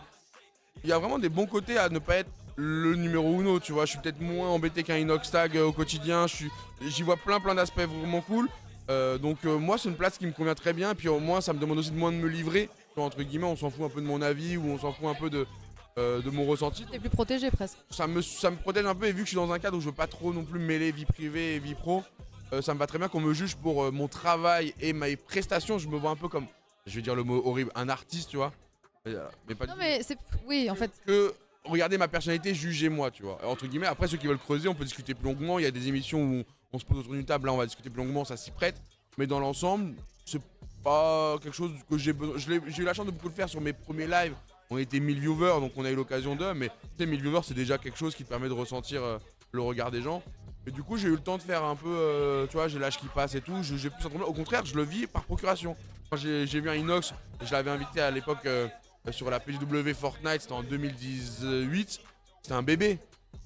il y a vraiment des bons côtés à ne pas être le numéro uno, tu vois. Je suis peut-être moins embêté qu'un Inoxtag au quotidien, j'y vois plein d'aspects vraiment cool. Donc moi, c'est une place qui me convient très bien, et puis au moins, ça me demande aussi de moins de me livrer. Tu vois, entre guillemets, on s'en fout un peu de mon avis, ou on s'en fout un peu de mon ressenti. T'es plus protégé presque. Ça me protège un peu, et vu que je suis dans un cadre où je veux pas trop non plus mêler vie privée et vie pro, ça me va très bien qu'on me juge pour mon travail et mes prestations. Je me vois un peu comme, je vais dire le mot horrible, un artiste, tu vois. Mais pas Non mais c'est... Oui, en fait. que regardez ma personnalité, jugez-moi, tu vois. Entre guillemets, après ceux qui veulent creuser, on peut discuter plus longuement. Il y a des émissions où on se pose autour d'une table, là on va discuter plus longuement, ça s'y prête. Mais dans l'ensemble, c'est pas quelque chose que j'ai besoin. J'ai eu la chance de beaucoup le faire sur mes premiers lives. On était 1000 viewers, donc on a eu l'occasion d'eux. Mais tu sais, 1000 viewers, c'est déjà quelque chose qui te permet de ressentir le regard des gens. Et du coup, j'ai eu le temps de faire un peu, tu vois, j'ai l'âge qui passe et tout. J'ai plus au contraire, je le vis par procuration. Quand j'ai vu un Inox, je l'avais invité à l'époque sur la PJW Fortnite, c'était en 2018. C'était un bébé.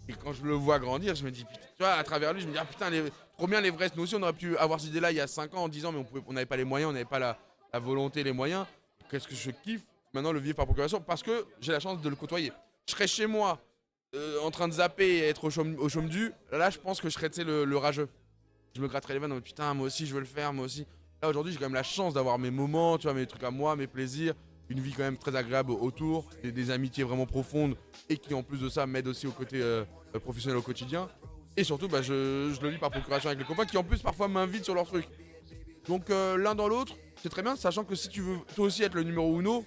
Et quand je le vois grandir, je me dis, putain, tu vois, à travers lui, je me dis, ah putain, trop bien les vrais. Nous aussi, on aurait pu avoir cette idée-là il y a 5 ans en 10 ans, mais on n'avait pas les moyens, on n'avait pas la volonté, les moyens. Qu'est-ce que je kiffe maintenant le vivre par procuration, parce que j'ai la chance de le côtoyer. Je serais chez moi, en train de zapper et être au chaume du, là je pense que je serais le rageux. Je me gratterais les veines en mode putain, moi aussi je veux le faire, moi aussi. Là aujourd'hui j'ai quand même la chance d'avoir mes moments, tu vois, mes trucs à moi, mes plaisirs, une vie quand même très agréable autour, des amitiés vraiment profondes et qui en plus de ça m'aident aussi au côté professionnel au quotidien. Et surtout bah, je le vis par procuration avec les copains qui en plus parfois m'invitent sur leurs trucs. Donc l'un dans l'autre, c'est très bien, sachant que si tu veux toi aussi être le numéro uno,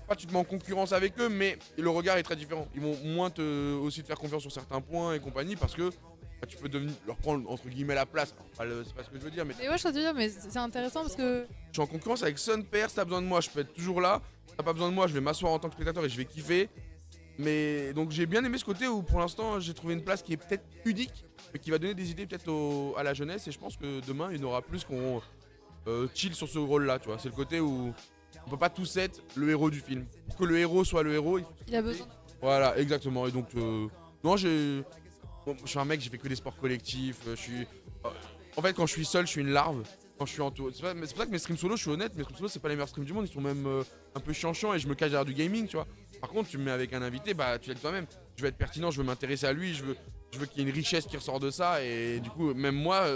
pas tu te mets en concurrence avec eux, mais le regard est très différent. Ils vont moins aussi te faire confiance sur certains points et compagnie, parce que bah, tu peux leur prendre entre guillemets la place. C'est pas ce que je veux dire, mais ouais, je te dire, mais c'est intéressant parce que je suis en concurrence avec Son Père. Si t'as besoin de moi, je peux être toujours là. Si t'as pas besoin de moi, je vais m'asseoir en tant que spectateur et je vais kiffer. Mais donc j'ai bien aimé ce côté où pour l'instant j'ai trouvé une place qui est peut-être pudique, mais qui va donner des idées peut-être à la jeunesse. Et je pense que demain il y en aura plus qu'on chill sur ce rôle-là, tu vois. C'est le côté où on peut pas tous être le héros du film. Pour que le héros soit le héros, il a besoin. Voilà, exactement. Et donc, non, je suis un mec, j'ai fait que des sports collectifs. En fait, quand je suis seul, je suis une larve. Quand je suis entouré. C'est pour ça que mes streams solo, je suis honnête, mes streams solo, c'est pas les meilleurs streams du monde. Ils sont même un peu chiants et je me cache derrière du gaming, tu vois. Par contre, tu me mets avec un invité, bah, tu l'as dit toi-même. Je veux être pertinent, je veux m'intéresser à lui, je veux qu'il y ait une richesse qui ressort de ça. Et du coup, même moi,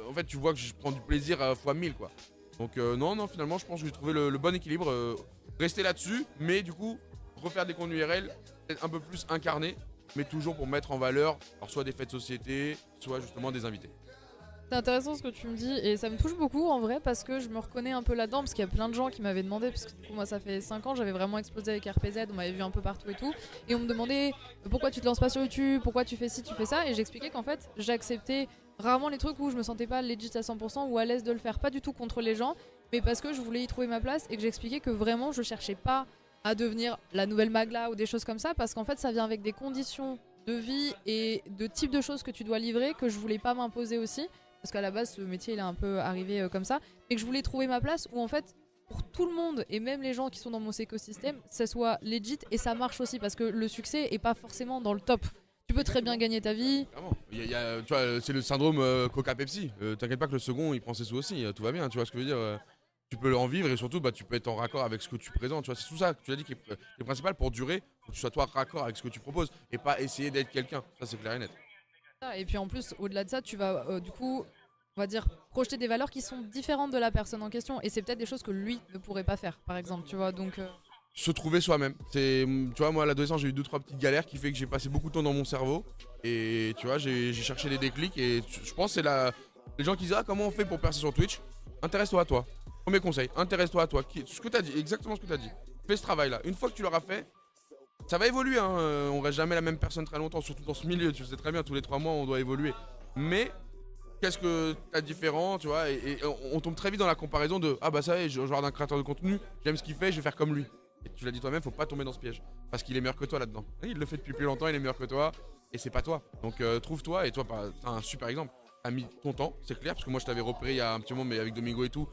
en fait, tu vois que je prends du plaisir fois 1000, quoi. Donc non, finalement, je pense que j'ai trouvé le bon équilibre. Rester là-dessus, mais du coup, refaire des contenus IRL, peut-être un peu plus incarnés, mais toujours pour mettre en valeur, alors soit des faits de société, soit justement des invités. C'est intéressant ce que tu me dis, et ça me touche beaucoup en vrai, parce que je me reconnais un peu là-dedans, parce qu'il y a plein de gens qui m'avaient demandé, parce que du coup, moi, ça fait 5 ans, j'avais vraiment explosé avec RPZ, on m'avait vu un peu partout et tout, et on me demandait pourquoi tu te lances pas sur YouTube, pourquoi tu fais ci, tu fais ça, et j'expliquais qu'en fait, j'acceptais rarement les trucs où je me sentais pas legit à 100% ou à l'aise de le faire, pas du tout contre les gens, mais parce que je voulais y trouver ma place et que j'expliquais que vraiment je cherchais pas à devenir la nouvelle Magla ou des choses comme ça, parce qu'en fait ça vient avec des conditions de vie et de type de choses que tu dois livrer que je voulais pas m'imposer aussi, parce qu'à la base ce métier il est un peu arrivé comme ça, et que je voulais trouver ma place où en fait pour tout le monde et même les gens qui sont dans mon écosystème ça soit legit et ça marche aussi, parce que le succès est pas forcément dans le top. Tu peux très bien gagner ta vie. Clairement. Tu vois, c'est le syndrome Coca-Pepsi. T'inquiète pas que le second il prend ses sous aussi, tout va bien, tu vois ce que je veux dire. Tu peux en vivre et surtout bah, tu peux être en raccord avec ce que tu présentes. Tu vois, c'est tout ça que tu as dit qui est principal pour durer. Faut que tu sois toi raccord avec ce que tu proposes et pas essayer d'être quelqu'un. Ça c'est clair et net. Et puis en plus, au-delà de ça, tu vas du coup, on va dire, projeter des valeurs qui sont différentes de la personne en question. Et c'est peut-être des choses que lui ne pourrait pas faire, par exemple, tu vois. Donc se trouver soi-même. Tu vois, moi à l'adolescence j'ai eu 2-3 petites galères qui fait que j'ai passé beaucoup de temps dans mon cerveau. Et tu vois, j'ai cherché des déclics et je pense que c'est les gens qui disent ah comment on fait pour percer sur Twitch. Intéresse-toi à toi. Premier conseil, intéresse-toi à toi. Ce que tu as dit, exactement ce que tu as dit. Fais ce travail-là. Une fois que tu l'auras fait, ça va évoluer. Hein. On reste jamais la même personne très longtemps, surtout dans ce milieu. Tu sais très bien, tous les 3 mois, on doit évoluer. Mais qu'est-ce que tu as différent, tu vois, et on tombe très vite dans la comparaison de ah bah ça y est, je regarde un créateur de contenu, j'aime ce qu'il fait, je vais faire comme lui. Et tu l'as dit toi-même, faut pas tomber dans ce piège. Parce qu'il est meilleur que toi là-dedans. Il le fait depuis plus longtemps, il est meilleur que toi. Et c'est pas toi. Donc trouve-toi, et toi, t'as un super exemple. T'as mis ton temps, c'est clair, parce que moi je t'avais repéré il y a un petit moment, mais avec Domingo et tout.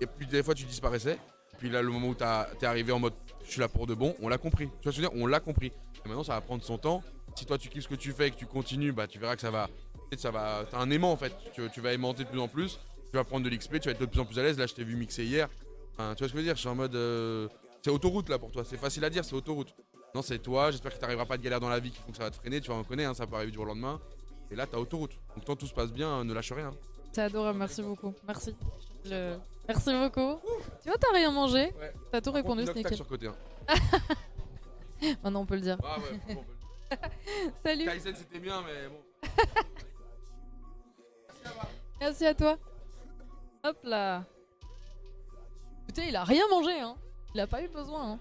Et puis des fois tu disparaissais. Puis là, le moment où t'es arrivé en mode je suis là pour de bon, on l'a compris. Tu vois ce que je veux dire? On l'a compris. Et maintenant ça va prendre son temps. Si toi tu kiffes ce que tu fais et que tu continues, bah tu verras que ça va. T'as un aimant en fait. Tu vas aimanter de plus en plus. Tu vas prendre de l'XP, tu vas être de plus en plus à l'aise. Là je t'ai vu mixer hier. Enfin, tu vois ce que je veux dire? Je suis en mode. C'est autoroute là pour toi. C'est facile à dire, c'est autoroute. Non, c'est toi. J'espère que t'arriveras pas de galère dans la vie qui font que ça va te freiner. Tu vas en connaître, hein, ça peut arriver du jour au lendemain. Et là t'as autoroute. Donc tant tout se passe bien, ne lâche rien. C'est adorable, merci beaucoup. Merci. Merci beaucoup. Tu vois, t'as rien mangé. Ouais. T'as tout répondu, c'est nickel. Sur côté, hein. Maintenant on peut le dire. Ah ouais, bon, Salut. Kaizen c'était bien, mais bon. Merci à toi. Hop là. Écoutez, il a rien mangé, hein. Il a pas eu besoin, hein.